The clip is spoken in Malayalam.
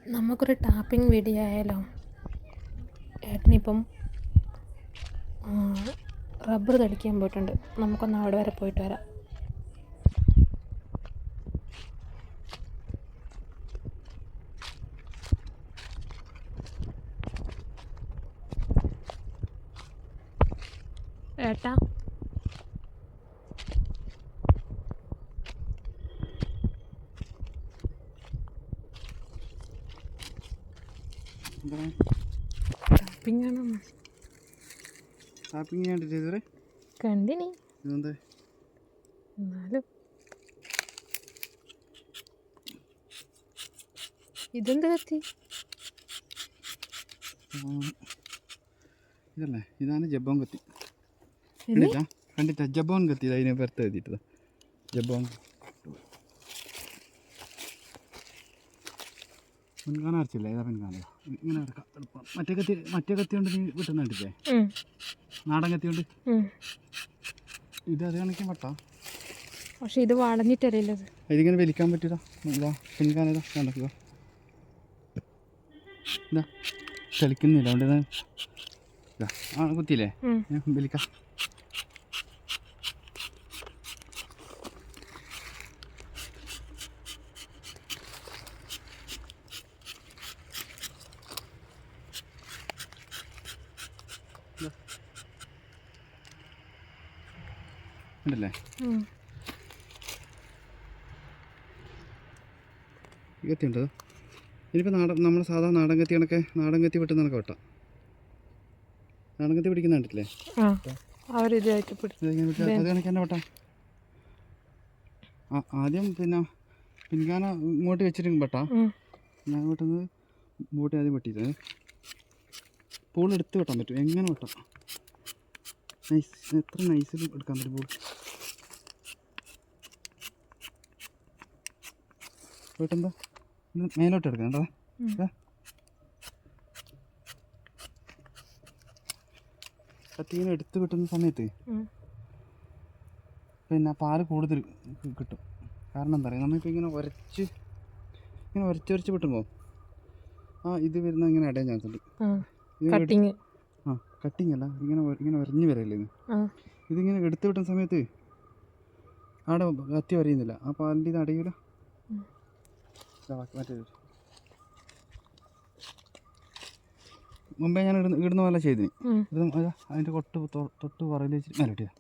നമുക്കൊരു ടാപ്പിംഗ് വീഡിയോ ആയാലോ? ഏട്ടനിപ്പം റബ്ബർ തടിക്കാൻ പോയിട്ടുണ്ട്. നമുക്കൊന്ന് അവിടെ വരെ പോയിട്ട് വരാം. ഏട്ടാ, ടാപ്പിംഗ് ആണോ? ടാപ്പിംഗ് കണ്ടിട്ട് ഇതുവരെ കണ്ടിനി. ഇതെന്താ എന്നാലും ഇതെന്ത് കത്തി? ഇതല്ലേ, ഇതാണ് ജബോൻ കത്തി. കണ്ടിട്ടാ ജബോൻ കത്തി. അതിനെ പുറത്ത് എഴുതിയിട്ടതാ ജബോൻ. പിൻകാന അരച്ചില്ല, ഏതാ പിൻകാന? ഇങ്ങനെ എടുക്കാം എളുപ്പം. മറ്റേ കത്തി കൊണ്ട് നീ കിട്ടുന്ന കണ്ടില്ലേ? നാടൻ കത്തി കൊണ്ട്. ഇത് അത് കണക്കാൻ പറ്റാ, പക്ഷെ ഇത് വളഞ്ഞിട്ടറിയില്ല. ഇതിങ്ങനെ വലിക്കാൻ പറ്റൂല. ഇതാ പിൻകാന, ഇതാ കണ്ടോ, ഇതാ ചലിക്കുന്നില്ല. അതുകൊണ്ട് ഇതാ കുത്തിയില്ലേ, ഞാൻ വലിക്കാം. ഉണ്ടല്ലേ, ഈ കത്തി ഉണ്ടോ? ഇനിയിപ്പോൾ നമ്മൾ സാധാ നാടൻ കത്തി കണക്കെ നാടൻ കത്തി വെട്ടുന്ന കണക്കെ വെട്ടാം. നാടൻ കത്തി പിടിക്കുന്ന കണ്ടിട്ടില്ലേ? അത് കണക്ക് തന്നെ വെട്ടാം. ആദ്യം പിൻകാന ഇങ്ങോട്ട് വെച്ചിട്ട് വെട്ടാം. ഞാൻ വെട്ടുന്നത് ബോട്ടി ആദ്യം വെട്ടിയിട്ട് പൂളെടുത്ത് വെട്ടാൻ പറ്റും. എങ്ങനെ വെട്ടാം, നൈസ്, എത്ര നൈസിൽ എടുക്കാൻ പറ്റും പൂൾ. വെട്ടെന്താ മേലോട്ട് എടുക്കണം കേട്ടോ. കത്തിങ്ങനെ എടുത്ത് കിട്ടുന്ന സമയത്ത് പാല് കൂടുതൽ കിട്ടും. കാരണം എന്താ പറയുക, നമ്മളിപ്പോൾ ഇങ്ങനെ ഉരച്ച് വിട്ടുമ്പോൾ ഇത് വരുന്ന ഇങ്ങനെ അടയാൻ ചാൻസ് ഉണ്ട്. കട്ടിങ് അല്ല, ഇങ്ങനെ ഉരഞ്ഞു വരല്ലേ ഇത്. ഇതിങ്ങനെ എടുത്ത് വിട്ടുന്ന സമയത്ത് അവിടെ കത്തി വരയുന്നില്ല. ആ പാലിൻ്റെ ഇത് അടയൂല. മറ്റേ മുമ്പേ ഞാൻ ഇടുന്ന പോലെ ചെയ്തിന്. അതിൻ്റെ തൊട്ട് പുറകിൽ വെച്ചിട്ട് മേലോട്ടിയാ.